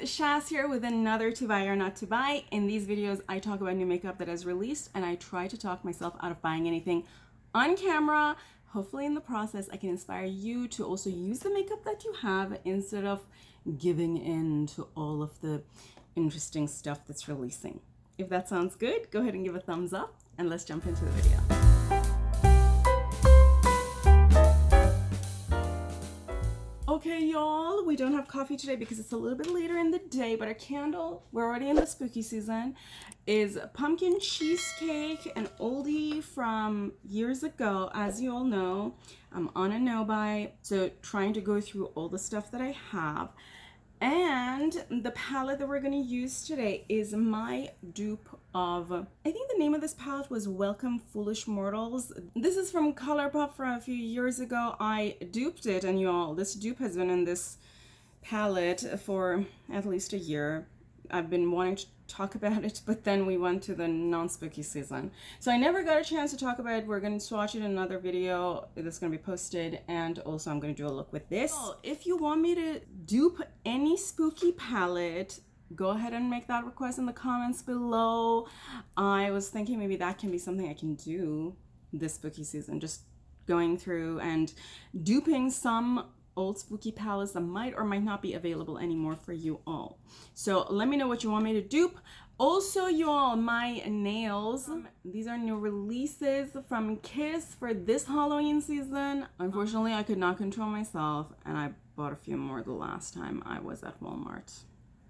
Shaz here with another to buy or not to buy. In these videos, I talk about new makeup that is released and I try to talk myself out of buying anything on camera. Hopefully in the process, I can inspire you to also use the makeup that you have instead of giving in to all of the interesting stuff that's releasing. If that sounds good, go ahead and give a thumbs up and let's jump into the video. Okay, y'all, we don't have coffee today because it's a little bit later in the day, but our candle, we're already in the spooky season, is pumpkin cheesecake, an oldie from years ago. As you all know, I'm on a no-buy, so trying to go through all the stuff that I have. And the palette that we're going to use today is my dupe of, I think the name of this palette was Welcome Foolish Mortals. This is from Colourpop from a few years ago. I duped it, and y'all, this dupe has been in this palette for at least a year. I've been wanting to talk about it, but then we went to the non-spooky season, so I never got a chance to talk about it. We're going to swatch it in another video that's going to be posted, and also I'm going to do a look with this. So if you want me to dupe any spooky palette, go ahead and make that request in the comments below. I was thinking maybe that can be something I can do this spooky season, just going through and duping some old spooky palettes that might or might not be available anymore for you all. So let me know what you want me to dupe. Also, you all, my nails, these are new releases from Kiss for this Halloween season. Unfortunately, I could not control myself and I bought a few more the last time I was at Walmart.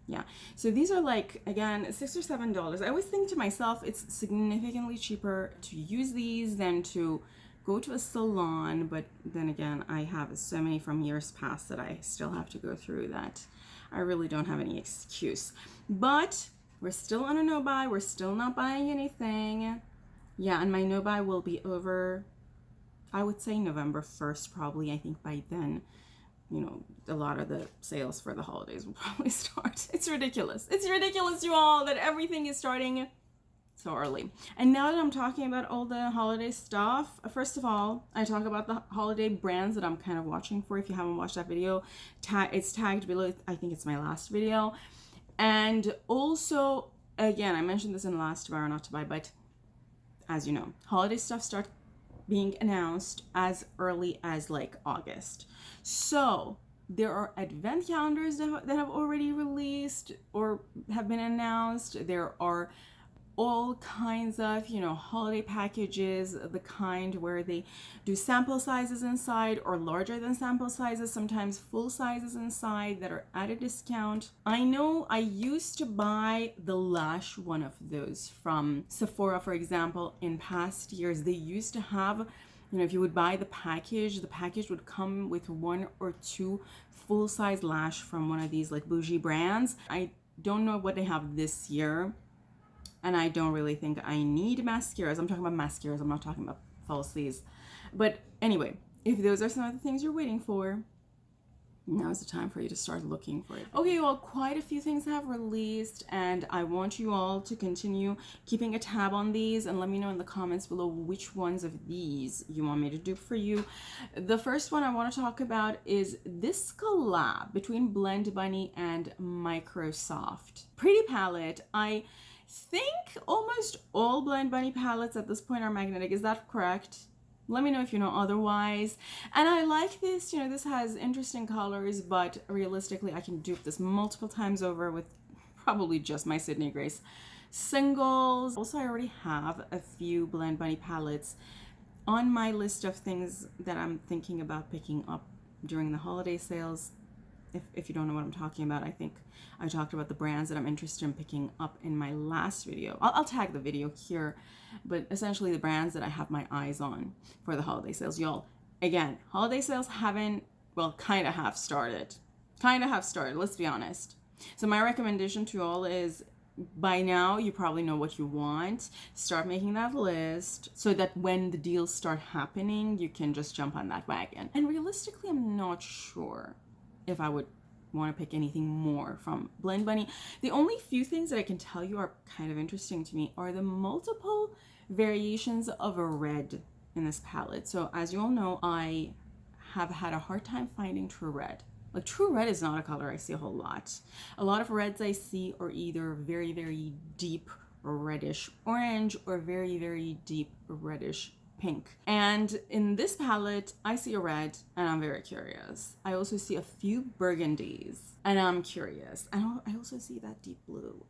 Yeah, so these are like, again, $6 or $7. I always think to myself it's significantly cheaper to use these than to go to a salon, but then again, I have so many from years past that I still have to go through that I really don't have any excuse. But we're still on a no-buy. We're still not buying anything. Yeah, and my no-buy will be over, I would say November 1st probably. I think by then, you know, a lot of the sales for the holidays will probably start. It's ridiculous. It's ridiculous, you all, that everything is starting so early. And now that I'm talking about all the holiday stuff, first of all, I talk about the holiday brands that I'm kind of watching for. If you haven't watched that video, it's tagged below. I think it's my last video. And also, again, I mentioned this in the last to buy or not to buy, but as you know, holiday stuff starts being announced as early as like August. So there are advent calendars that have already released or have been announced. There are all kinds of, you know, holiday packages, the kind where they do sample sizes inside or larger than sample sizes, sometimes full sizes inside that are at a discount. I know I used to buy the Lash one of those from Sephora, for example, in past years. They used to have, you know, if you would buy the package would come with 1 or 2 full-size lash from one of these like bougie brands. I don't know what they have this year. And I don't really think I need mascaras. I'm talking about mascaras. I'm not talking about falsies. But anyway, if those are some of the things you're waiting for, now is the time for you to start looking for it. Okay, well, quite a few things have released, and I want you all to continue keeping a tab on these and let me know in the comments below which ones of these you want me to do for you. The first one I want to talk about is this collab between Blend Bunny and Microsoft. Pretty palette. I think almost all Blend Bunny palettes at this point are magnetic. Is that correct? Let me know if you know otherwise. And I like this, you know, this has interesting colors, but realistically I can dupe this multiple times over with probably just my Sydney Grace singles. Also, I already have a few Blend Bunny palettes on my list of things that I'm thinking about picking up during the holiday sales. If you don't know what I'm talking about, I think I talked about the brands that I'm interested in picking up in my last video. I'll tag the video here, but essentially the brands that I have my eyes on for the holiday sales. Y'all, again, holiday sales haven't, well, kind of have started. Let's be honest. So my recommendation to you all is, by now you probably know what you want. Start making that list so that when the deals start happening, you can just jump on that wagon. And realistically, I'm not sure if I would want to pick anything more from Blend Bunny. The only few things that I can tell you are kind of interesting to me are the multiple variations of a red in this palette. So as you all know, I have had a hard time finding true red. Like true red is not a color I see a whole lot. A lot of reds I see are either very, very deep reddish orange or very, very deep reddish pink. And in this palette, I see a red and I'm very curious. I also see a few burgundies and I'm curious. And I also see that deep blue.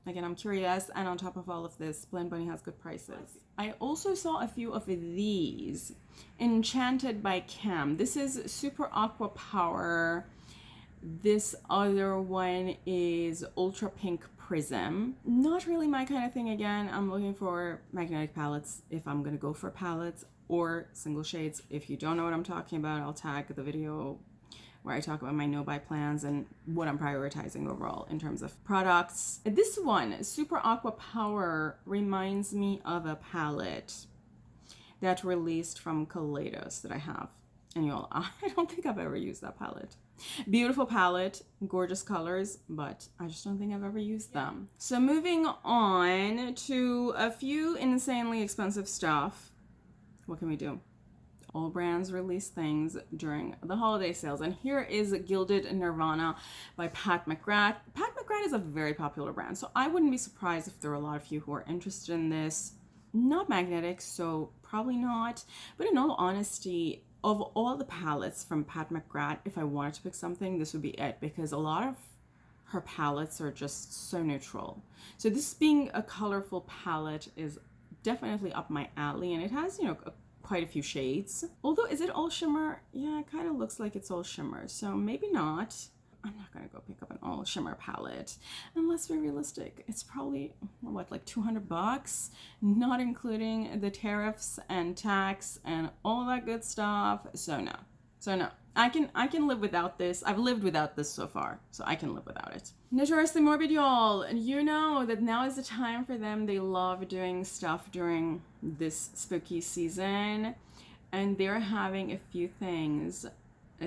Again, I'm curious, and on top of all of this, Blend Bunny has good prices. I also saw a few of these. Enchanted by Cam. This is Super Aqua Power. This other one is Ultra Pink Prism. Not really my kind of thing. Again, I'm looking for magnetic palettes if I'm gonna go for palettes, or single shades. If you don't know what I'm talking about, I'll tag the video where I talk about my no-buy plans and what I'm prioritizing overall in terms of products. This one, Super Aqua Power, reminds me of a palette that released from Kaleidos that I have. And y'all, I don't think I've ever used that palette. Beautiful palette, gorgeous colors, but I just don't think I've ever used them. So moving on to a few insanely expensive stuff. What can we do? All brands release things during the holiday sales. And here is Gilded Nirvana by Pat McGrath. Pat McGrath is a very popular brand, so I wouldn't be surprised if there are a lot of you who are interested in this. Not magnetic, so probably not. But in all honesty, of all the palettes from Pat McGrath, if I wanted to pick something, this would be it, because a lot of her palettes are just so neutral. So this being a colorful palette is definitely up my alley, and it has, you know, quite a few shades. Although, is it all shimmer? Yeah, it kind of looks like it's all shimmer, so maybe not. I'm not gonna go pick up an all shimmer palette. And let's be realistic, it's probably, what, like 200 bucks? Not including the tariffs and tax and all that good stuff. So no. I can live without this. I've lived without this so far, so I can live without it. Notoriously Morbid, y'all, and you know that now is the time for them. They love doing stuff during this spooky season, and they're having a few things.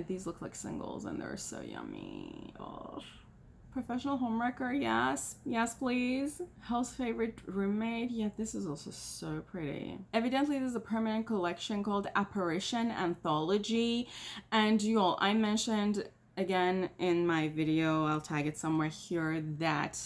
These look like singles and they're so yummy. Oh. Professional Homewrecker, yes please. Hell's Favorite Roommate, yeah, this is also so pretty. Evidently this is a permanent collection called Apparition Anthology, and y'all, I mentioned again in my video, I'll tag it somewhere here, that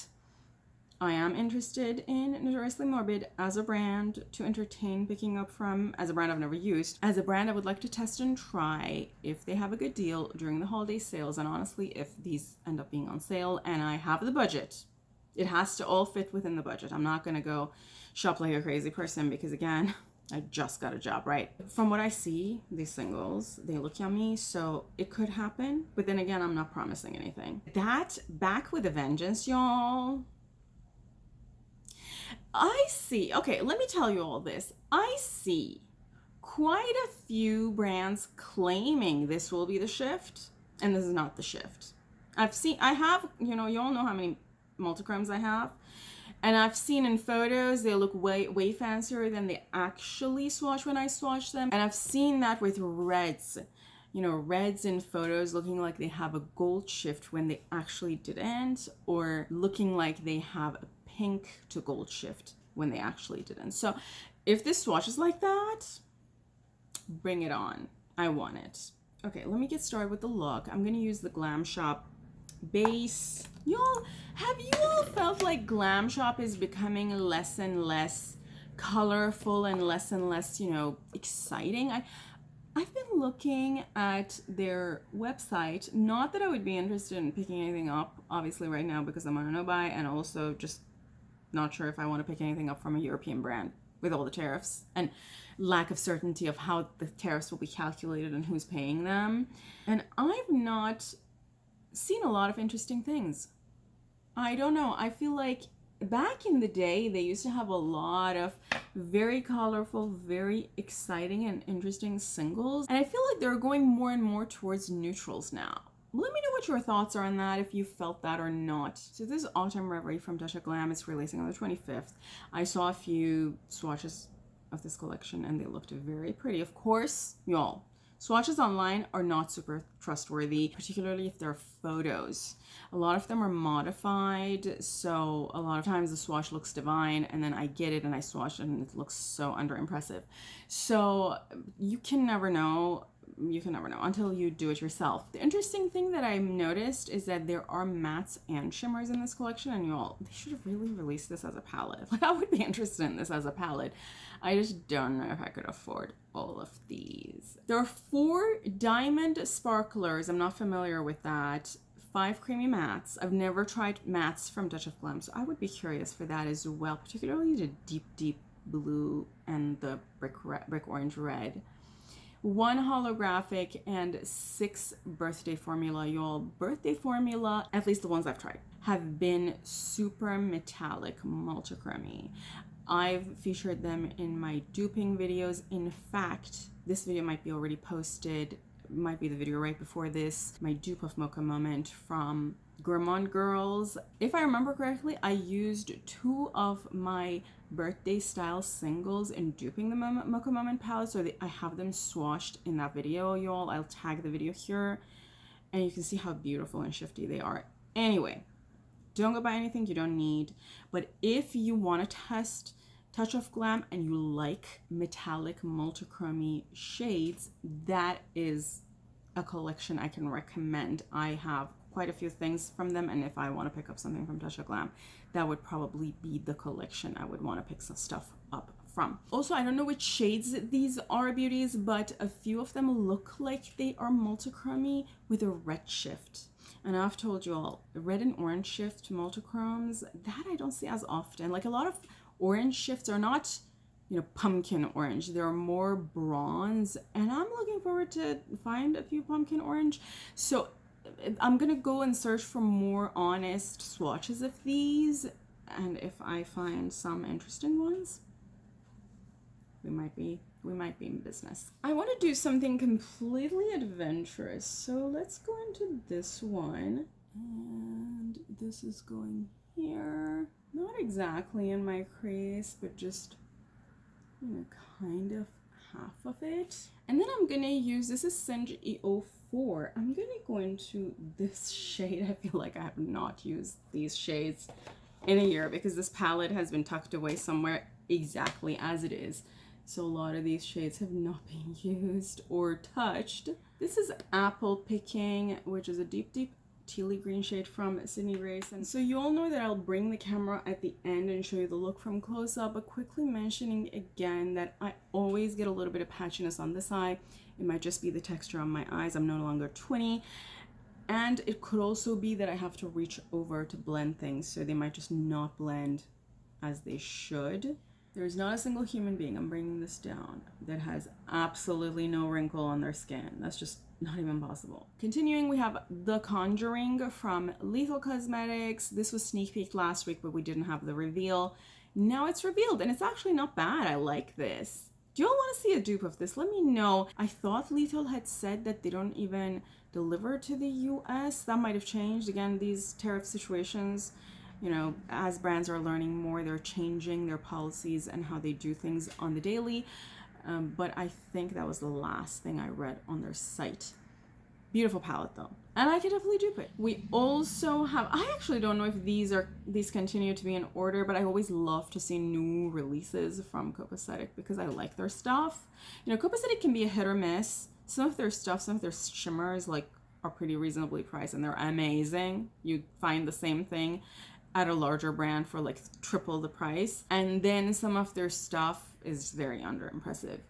I am interested in Notoriously Morbid as a brand to entertain picking up from, as a brand I've never used, as a brand I would like to test and try if they have a good deal during the holiday sales. And honestly, if these end up being on sale and I have the budget, it has to all fit within the budget. I'm not gonna go shop like a crazy person because, again, I just got a job, right? From what I see, these singles, they look yummy, so it could happen. But then again, I'm not promising anything. That Back with a Vengeance, y'all. I see, okay, let me tell you all this. I see quite a few brands claiming this will be the shift, and this is not the shift. I have, you know, you all know how many multichromes I have, and I've seen in photos they look way fancier than they actually swatch when I swatch them. And I've seen that with reds, you know, reds in photos looking like they have a gold shift when they actually didn't, or looking like they have a pink to gold shift when they actually didn't. So if this swatch is like that, bring it on. I want it. Okay, let me get started with the look. I'm gonna use the Glam Shop base. Y'all, have you all felt like Glam Shop is becoming less and less colorful and less, you know, exciting? I've been looking at their website. Not that I would be interested in picking anything up, obviously right now, because I'm on a no-buy, and also just not sure if I want to pick anything up from a European brand with all the tariffs and lack of certainty of how the tariffs will be calculated and who's paying them. And I've not seen a lot of interesting things. I don't know. I feel like back in the day, they used to have a lot of very colorful, very exciting and interesting singles. And I feel like they're going more and more towards neutrals now. Let me know what your thoughts are on that, if you felt that or not. So this Autumn Reverie from Dasha Glam is releasing on the 25th. I saw a few swatches of this collection and they looked very pretty. Of course, y'all, swatches online are not super trustworthy, particularly if they're photos. A lot of them are modified, so a lot of times the swatch looks divine and then I get it and I swatch it and it looks so under impressive. So you can never know. you can never know until you do it yourself. The interesting thing that I noticed is that there are mattes and shimmers in this collection, and they should have really released this as a palette. Like, I would be interested in this as a palette. I just don't know if I could afford all of these. There are 4 diamond sparklers. I'm not familiar with that. 5 creamy mattes. I've never tried mattes from Touch of Glam, so I would be curious for that as well, particularly the deep blue and the brick orange red. 1 holographic and 6 birthday formula. Y'all, birthday formula, at least the ones I've tried, have been super metallic multichromy. I've featured them in my duping videos. In fact, this video might be already posted, might be the video right before this, my dupe of Mocha Moment from Gourmand Girls. If I remember correctly, I used 2 of my birthday style singles in duping the Mocha Moment palette, so I have them swatched in that video, y'all. I'll tag the video here, and you can see how beautiful and shifty they are. Anyway, don't go buy anything you don't need, but if you want to test Touch of Glam and you like metallic multichromy shades, that is a collection I can recommend. I have quite a few things from them, and if I want to pick up something from Touch of Glam, that would probably be the collection I would want to pick some stuff up from. Also, I don't know which shades these are, beauties, but a few of them look like they are multichromy with a red shift. And I've told you all, red and orange shift multichromes, that I don't see as often. Like, a lot of orange shifts are not, you know, pumpkin orange. They're more bronze, and I'm looking forward to find a few pumpkin orange. So I'm gonna go and search for more honest swatches of these, and if I find some interesting ones, we might be in business. I want to do something completely adventurous, so let's go into this one, and this is going here. Not exactly in my crease, but just, you know, kind of half of it. And then I'm gonna use, this is Singe E04. I'm gonna go into this shade. I feel like I have not used these shades in a year because this palette has been tucked away somewhere exactly as it is. So a lot of these shades have not been used or touched. This is Apple Picking, which is a deep tealy green shade from Sydney Race. And so you all know that I'll bring the camera at the end and show you the look from close up, but quickly mentioning again that I always get a little bit of patchiness on this eye. It might just be the texture on my eyes. I'm no longer 20. And it could also be that I have to reach over to blend things, so they might just not blend as they should. There's not a single human being, I'm bringing this down, that has absolutely no wrinkle on their skin. That's just not even possible. Continuing, we have The Conjuring from Lethal Cosmetics. This was sneak peek last week, but we didn't have the reveal. Now it's revealed, and it's actually not bad. I like this. Do you all want to see a dupe of this? Let me know. I thought Lethal had said that they don't even deliver to the US. That might have changed. Again, these tariff situations, you know, as brands are learning more, they're changing their policies and how they do things on the daily. But I think that was the last thing I read on their site. Beautiful palette though, and I could definitely dupe it. We also have, I actually don't know if these continue to be in order, but I always love to see new releases from Copacetic because I like their stuff. You know, Copacetic can be a hit or miss. Some of their stuff, some of their shimmers like are pretty reasonably priced and they're amazing. You find the same thing at a larger brand for like triple the price, and then some of their stuff is very under impressive.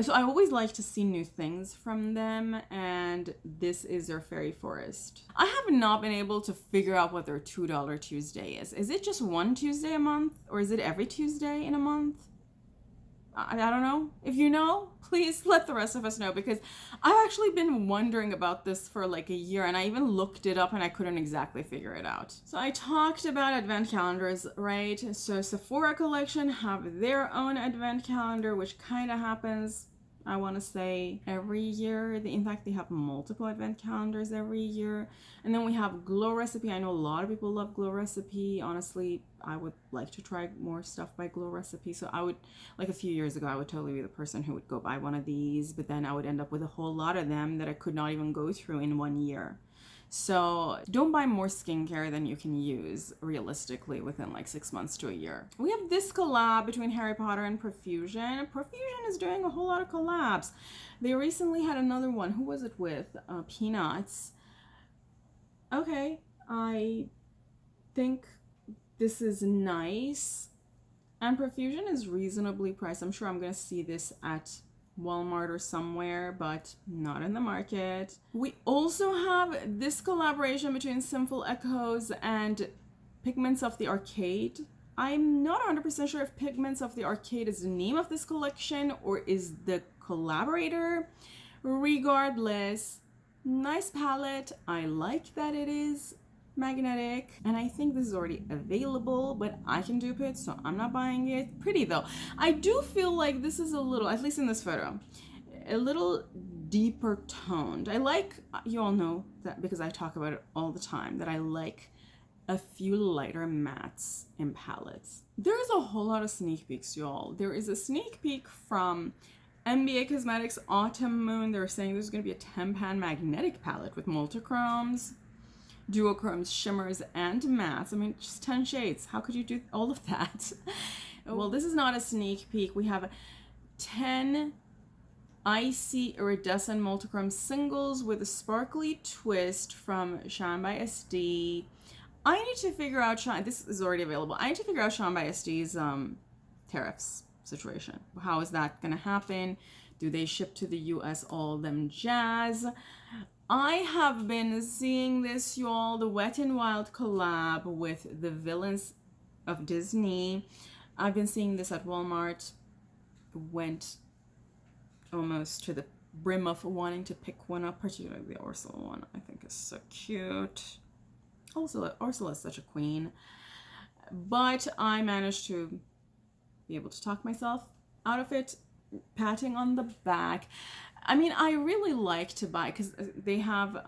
So I always like to see new things from them, and this is their Fairy Forest. I have not been able to figure out what their $2 Tuesday is. Is it just one Tuesday a month, or is it every Tuesday in a month? I don't know. If you know, please let the rest of us know, because I've actually been wondering about this for like a year, and I even looked it up and I couldn't exactly figure it out. So I talked about advent calendars, right? So Sephora collection have their own advent calendar, which kind of happens, I want to say, every year. In fact, they have multiple advent calendars every year. And then we have Glow Recipe. I know a lot of people love Glow Recipe. Honestly, I would like to try more stuff by Glow Recipe. So I would, like a few years ago, I would totally be the person who would go buy one of these, but then I would end up with a whole lot of them that I could not even go through in one year. So don't buy more skincare than you can use realistically within like 6 months to a year. We have this collab between Harry Potter and Profusion. Profusion is doing a whole lot of collabs. They recently had another one. Who was it with? Peanuts. Okay, I think this is nice. And Profusion is reasonably priced. I'm sure I'm going to see this at Walmart or somewhere, but not in the market. We also have this collaboration between Sinful Echoes and Pigments of the Arcade. I'm not 100% sure if Pigments of the Arcade is the name of this collection or is the collaborator. Regardless, nice palette. I like that it is magnetic, and I think this is already available, but I can dupe it, so I'm not buying it. Pretty though. I do feel like this is a little, at least in this photo, a little deeper toned. I like, you all know that because I talk about it all the time, that I like a few lighter mattes in palettes. There's a whole lot of sneak peeks, y'all. There is a sneak peek from NBA Cosmetics Autumn Moon. They're saying there's going to be a 10-pan magnetic palette with multichromes, duochromes, shimmers, and mattes. I mean, just 10 shades. How could you do all of that? Well, this is not a sneak peek. We have 10 icy iridescent multichrome singles with a sparkly twist from Shine by SD. I need to figure out this is already available. I need to figure out Shine by SD's tariffs situation. How is that gonna happen? Do they ship to the US? All them jazz. I have been seeing this, y'all, the Wet n Wild collab with the villains of Disney. I've been seeing this at Walmart. Went almost to the brim of wanting to pick one up, particularly the Ursula one. I think is so cute. Also, Ursula is such a queen. But I managed to be able to talk myself out of it, patting on the back. I mean, I really like to buy because they have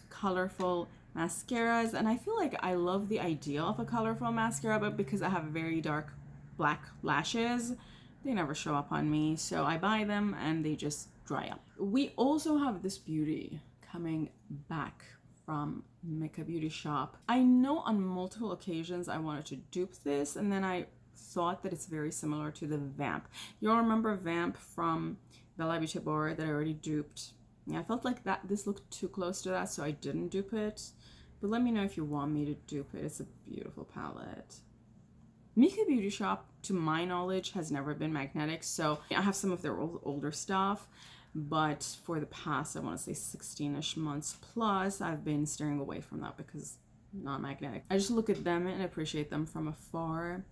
colorful mascaras, and I feel like I love the idea of a colorful mascara, but because I have very dark black lashes, they never show up on me, so I buy them and they just dry up. We also have this beauty coming back from Mika Beauty Shop. I know on multiple occasions I wanted to dupe this, and then I thought that it's very similar to the Vamp. You all remember Vamp from Bella Beauty Bar that I already duped? Yeah, I felt like that this looked too close to that, so I didn't dupe it. But let me know if you want me to dupe it. It's a beautiful palette. Mika Beauty Shop, to my knowledge, has never been magnetic, so I have some of their older stuff, but for the past, I want to say 16-ish months plus, I've been steering away from that because not magnetic. I just look at them and appreciate them from afar.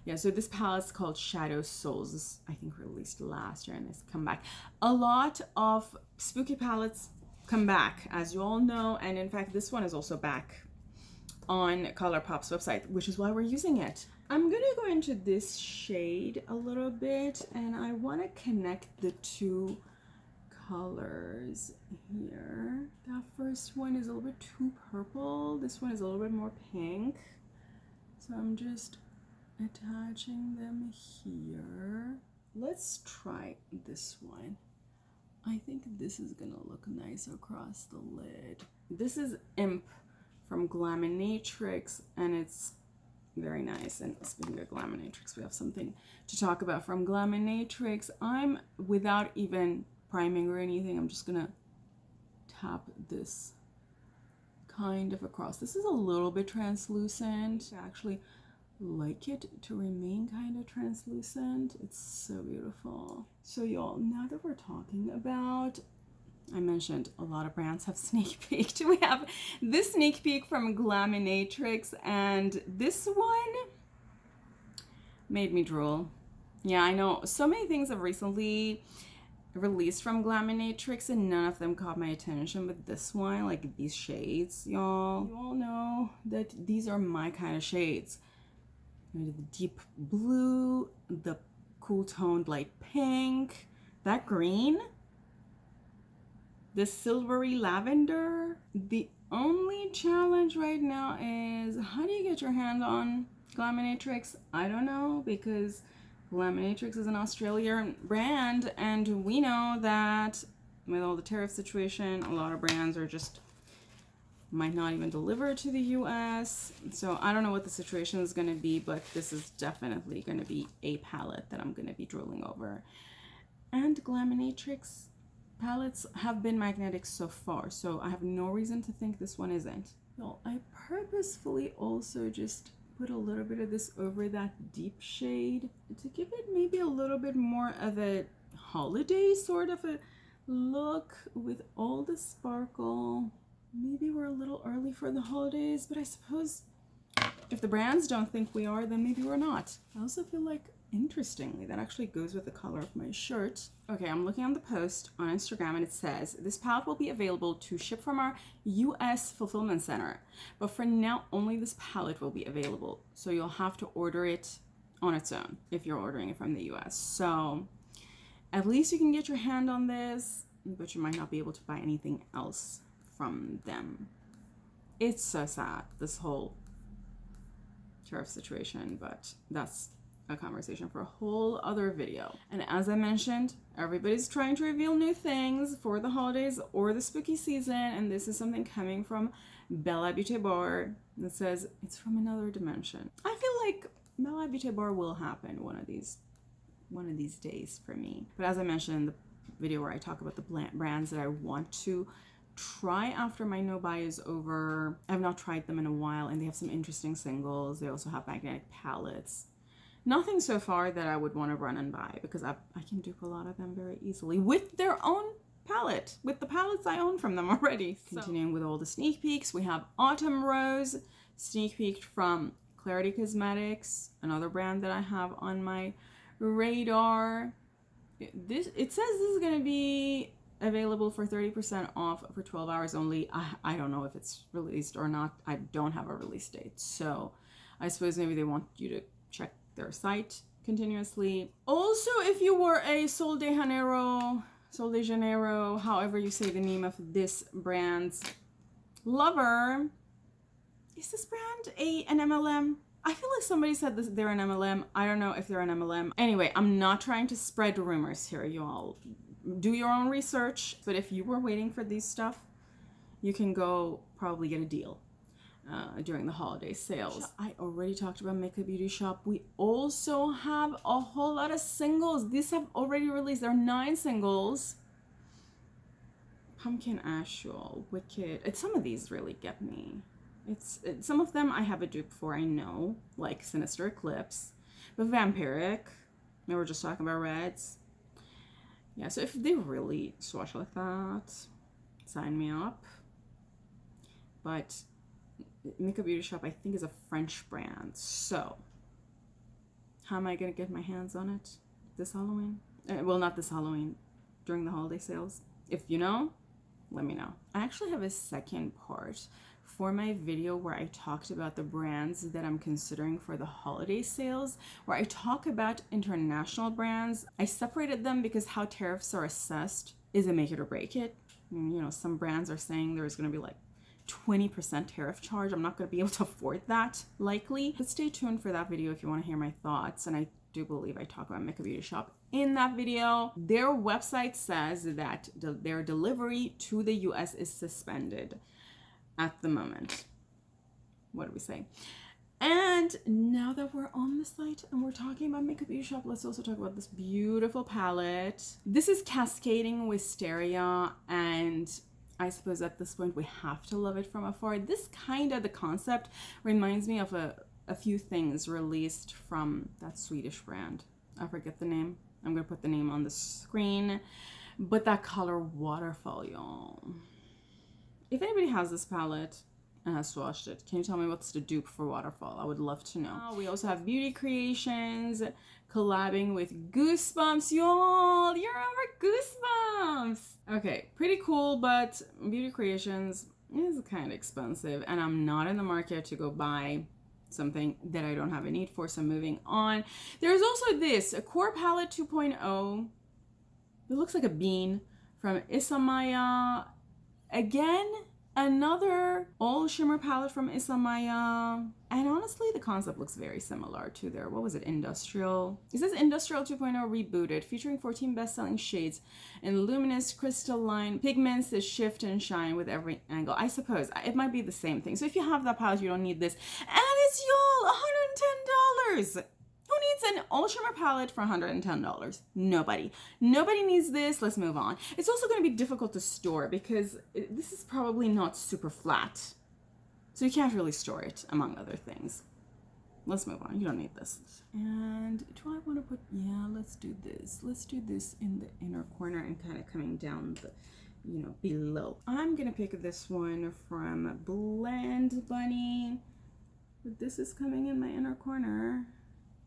Yeah, so this palette's called Shadow Souls. This, I think, released last year and it's come back. A lot of spooky palettes come back, as you all know, and in fact this one is also back on Colourpop's website, which is why we're using it. I'm gonna go into this shade a little bit, and I want to connect the two colors here. That first one is a little bit too purple. This one is a little bit more pink. So I'm just attaching them here. Let's try this one. I think this is gonna look nice across the lid. This is Imp from Glaminatrix, and it's very nice. And speaking of Glaminatrix, we have something to talk about from Glaminatrix. I'm, without even priming or anything, I'm just gonna tap this kind of across. This is a little bit translucent. I actually like it to remain kind of translucent. It's so beautiful. So y'all, now that we're talking about, I mentioned a lot of brands have sneak peeked. We have this sneak peek from Glaminatrix, and this one made me drool. Yeah, I know so many things have recently released from Glaminatrix and none of them caught my attention, but this one, like these shades, y'all, you all know that these are my kind of shades. The deep blue, the cool toned light pink, that green, the silvery lavender. The only challenge right now is how do you get your hand on Glaminatrix? I don't know, because Glaminatrix is an Australian brand, and we know that with all the tariff situation, a lot of brands are just might not even deliver to the US. So I don't know what the situation is going to be, but this is definitely going to be a palette that I'm going to be drooling over. And Glaminatrix palettes have been magnetic so far, so I have no reason to think this one isn't. Well, I purposefully also just put a little bit of this over that deep shade to give it maybe a little bit more of a holiday sort of a look with all the sparkle. Maybe we're a little early for the holidays, but I suppose if the brands don't think we are, then maybe we're not. I also feel like, interestingly, that actually goes with the color of my shirt. Okay, I'm looking on the post on Instagram and it says, this palette will be available to ship from our US fulfillment center. But for now, only this palette will be available. So you'll have to order it on its own if you're ordering it from the US. So at least you can get your hand on this, but you might not be able to buy anything else from them. It's so sad, this whole tariff situation, but that's a conversation for a whole other video. And as I mentioned, everybody's trying to reveal new things for the holidays or the spooky season, and this is something coming from Bella Beauty Bar that says it's from another dimension. I feel like Bella Beauty Bar will happen one of these days for me. But as I mentioned in the video where I talk about the brands that I want to try after my no buy is over, I've not tried them in a while, and they have some interesting singles. They also have magnetic palettes. Nothing so far that I would want to run and buy, because I can dupe a lot of them very easily with their own palette, with the palettes I own from them already. So, continuing with all the sneak peeks, we have Autumn Rose sneak peeked from Colourpop Cosmetics, another brand that I have on my radar. It says this is going to be available for 30% off for 12 hours only. I don't know if it's released or not. I don't have a release date, so I suppose maybe they want you to check their site continuously. Also, if you were a Sol de Janeiro, however you say the name of this brand's lover, is this brand an MLM? I feel like somebody said this, they're an MLM. I don't know if they're an MLM. Anyway, I'm not trying to spread rumors here, you all. Do your own research. But if you were waiting for these stuff, you can go probably get a deal during the holiday sales. I already talked about Makeup Beauty Shop. We also have a whole lot of singles. These have already released. There are 9 singles. Pumpkin Ash, Wicked. Some of these really get me. Some of them I have a dupe for, I know, like Sinister Eclipse, but Vampiric, we were just talking about reds. Yeah, so if they really swatch like that, sign me up. But Makeup Beauty Shop, I think, is a French brand, so how am I gonna get my hands on it this Halloween? Well, not this Halloween, during the holiday sales. If you know, let me know. I actually have a second part for my video where I talked about the brands that I'm considering for the holiday sales, where I talk about international brands. I separated them because how tariffs are assessed is a make it or break it. You know, some brands are saying there's going to be like 20% tariff charge. I'm not going to be able to afford that, likely. But stay tuned for that video if you want to hear my thoughts. And I do believe I talk about Makeup Beauty Shop in that video. Their website says that their delivery to the US is suspended at the moment. What do we say? And now that we're on the site and we're talking about Makeup Beauty Shop, let's also talk about this beautiful palette. This is Cascading Wisteria, and I suppose at this point we have to love it from afar. This kind of, the concept reminds me of a few things released from that Swedish brand. I forget the name. I'm gonna put the name on the screen. But that color Waterfall, y'all. If anybody has this palette and has swatched it, can you tell me what's the dupe for Waterfall? I would love to know. We also have Beauty Creations collabing with Goosebumps. Y'all, you're over Goosebumps. Okay, pretty cool, but Beauty Creations is kind of expensive, and I'm not in the market to go buy something that I don't have a need for, so moving on. There's also this, a Core Palette 2.0. It looks like a bean from Isamaya. Again, Another all shimmer palette from Isamaya. And honestly, the concept looks very similar to their, what was it, Industrial? It says Industrial 2.0 Rebooted, featuring 14 best-selling shades and luminous crystalline pigments that shift and shine with every angle. I suppose it might be the same thing. So if you have that palette, you don't need this. And it's y'all $110. Who needs an all shimmer palette for $110? Nobody. Nobody needs this. Let's move on. It's also going to be difficult to store because this is probably not super flat. So you can't really store it, among other things. Let's move on. You don't need this. And do I want to put, yeah, let's do this. Let's do this in the inner corner and kind of coming down the, you know, below. I'm going to pick this one from Blend Bunny. But this is coming in my inner corner.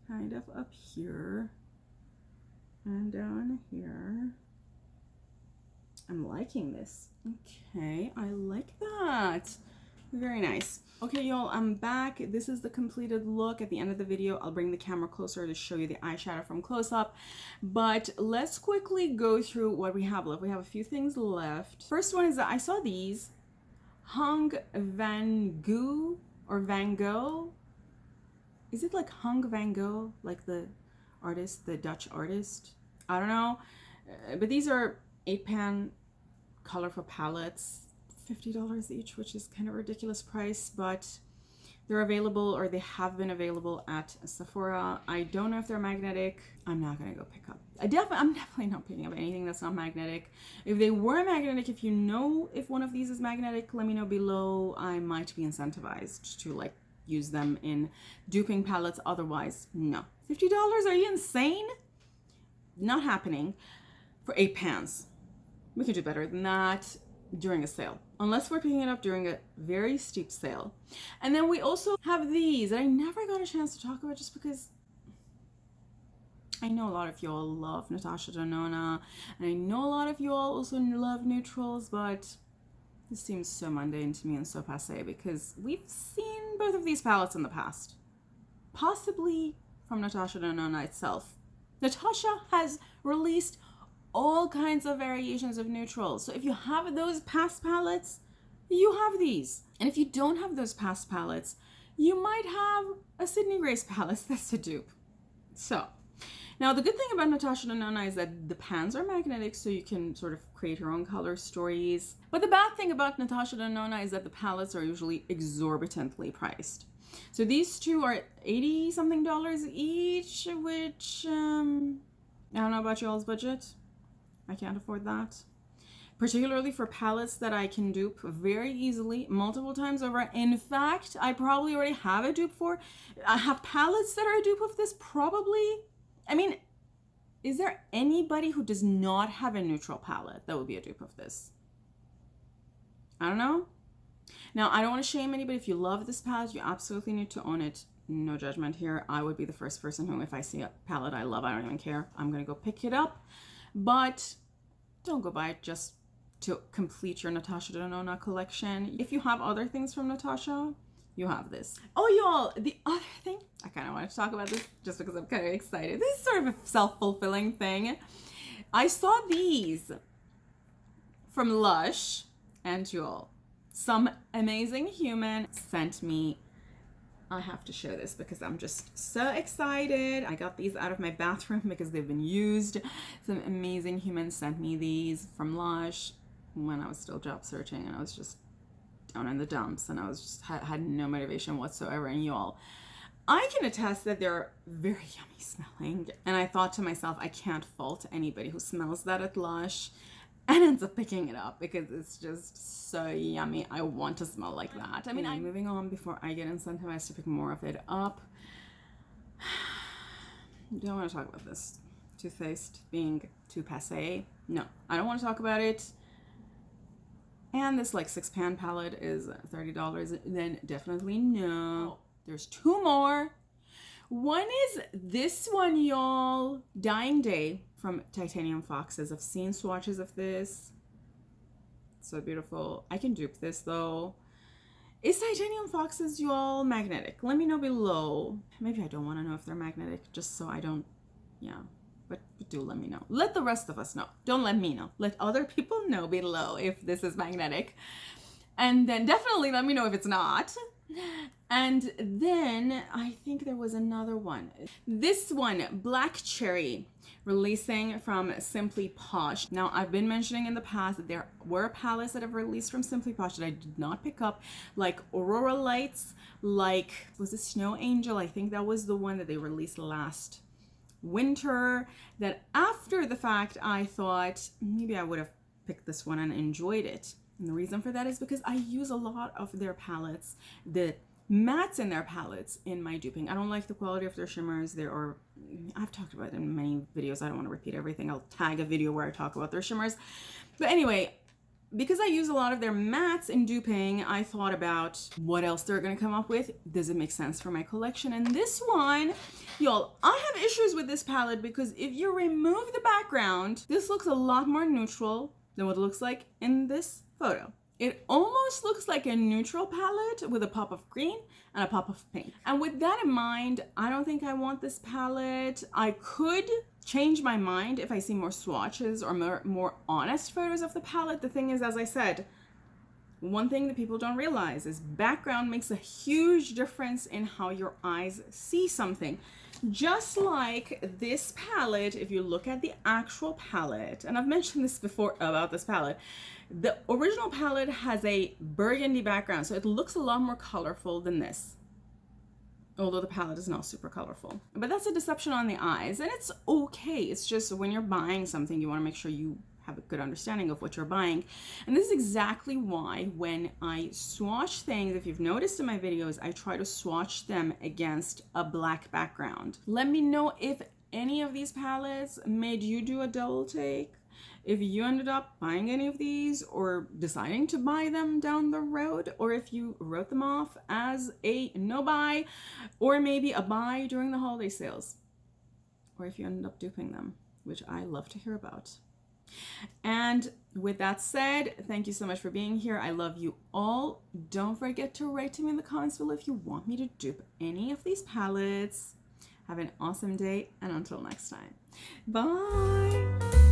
Kind of up here and down here. I'm liking this. Okay, I like that. Very nice. Okay, y'all, I'm back. This is the completed look. At the end of the video, I'll bring the camera closer to show you the eyeshadow from close up. But let's quickly go through what we have left. We have a few things left. First one is that I saw these Hung Van Gogh or Van Gogh. Is it like Hung Van Gogh, like the artist, the Dutch artist? I don't know. But these are 8-pan Colourpop palettes, $50 each, which is kind of a ridiculous price, but they're available, or they have been available at Sephora. I don't know if they're magnetic. I'm not gonna go pick up. I'm definitely not picking up anything that's not magnetic. If they were magnetic, if you know if one of these is magnetic, let me know below. I might be incentivized to like use them in duping palettes. Otherwise, no. $50? Are you insane? Not happening for 8 pans. We could do better than that during a sale, unless we're picking it up during a very steep sale. And then we also have these that I never got a chance to talk about just because I know a lot of y'all love Natasha Denona, and I know a lot of y'all also love neutrals, but this seems so mundane to me and so passé because we've seen both of these palettes in the past. Possibly from Natasha Denona itself. Natasha has released all kinds of variations of neutrals. So if you have those past palettes, you have these. And if you don't have those past palettes, you might have a Sydney Grace palette that's a dupe. So, now the good thing about Natasha Denona is that the pans are magnetic, so you can sort of create your own color stories. But the bad thing about Natasha Denona is that the palettes are usually exorbitantly priced. So these two are $80 something each, which, I don't know about y'all's budget. I can't afford that. Particularly for palettes that I can dupe very easily, multiple times over. In fact, I probably already have a dupe for. I have palettes that are a dupe of this, probably. I mean, is there anybody who does not have a neutral palette that would be a dupe of this? I don't know. Now, I don't want to shame anybody. If you love this palette, you absolutely need to own it. No judgment here. I would be the first person who, if I see a palette I love, I don't even care. I'm going to go pick it up. But don't go buy it just to complete your Natasha Denona collection. If you have other things from Natasha, you have this. Oh, y'all, the other thing, I kind of want to talk about this just because I'm kind of excited. This is sort of a self-fulfilling thing. I saw these from Lush, and y'all, some amazing human sent me. I have to show this because I'm just so excited. I got these out of my bathroom because they've been used. Some amazing humans sent me these from Lush when I was still job searching, and I was just down in the dumps, and I was just had no motivation whatsoever. And y'all, I can attest that they're very yummy smelling. And I thought to myself, I can't fault anybody who smells that at Lush and ends up picking it up because it's just so yummy. I want to smell like that. I mean, I'm moving on before I get incentivized to pick more of it up. Don't want to talk about this. Too Faced being too passé. No, I don't want to talk about it. And this like 6-pan palette is $30. Then definitely no. There's 2 more. One is this one, y'all. Dying Day from Titanium Foxes. I've seen swatches of this. So beautiful. I can dupe this though. Is Titanium Foxes, y'all, magnetic? Let me know below. Maybe I don't want to know if they're magnetic, just so I don't, yeah. But do let me know. Let the rest of us know. Don't let me know. Let other people know below if this is magnetic. And then definitely let me know if it's not. And then I think there was another one. This one, Black Cherry, releasing from Simply Posh. Now, I've been mentioning in the past that there were palettes that have released from Simply Posh that I did not pick up, like Aurora Lights, like, was it Snow Angel? I think that was the one that they released last winter, that after the fact I thought maybe I would have picked this one and enjoyed it. And the reason for that is because I use a lot of their palettes, the mattes in their palettes, in my duping. I don't like the quality of their shimmers. I've talked about it in many videos. I don't want to repeat everything. I'll tag a video where I talk about their shimmers. But anyway, because I use a lot of their mattes in duping, I thought about what else they're going to come up with. Does it make sense for my collection? And this one, y'all, I have issues with this palette because if you remove the background, this looks a lot more neutral than what it looks like in this photo. It almost looks like a neutral palette with a pop of green and a pop of pink. And with that in mind, I don't think I want this palette. I could change my mind if I see more swatches or more honest photos of the palette. The thing is, as I said, one thing that people don't realize is background makes a huge difference in how your eyes see something. Just like this palette, if you look at the actual palette, and I've mentioned this before about this palette, the original palette has a burgundy background, so it looks a lot more colorful than this. Although the palette is not super colorful. But that's a deception on the eyes, and it's okay. It's just when you're buying something, you want to make sure you have a good understanding of what you're buying. And this is exactly why when I swatch things, if you've noticed in my videos, I try to swatch them against a black background. Let me know if any of these palettes made you do a double take. If you ended up buying any of these or deciding to buy them down the road, or if you wrote them off as a no buy, or maybe a buy during the holiday sales, or if you ended up duping them, which I love to hear about. And with that said, thank you so much for being here. I love you all. Don't forget to write to me in the comments below if you want me to dupe any of these palettes. Have an awesome day, and until next time, bye.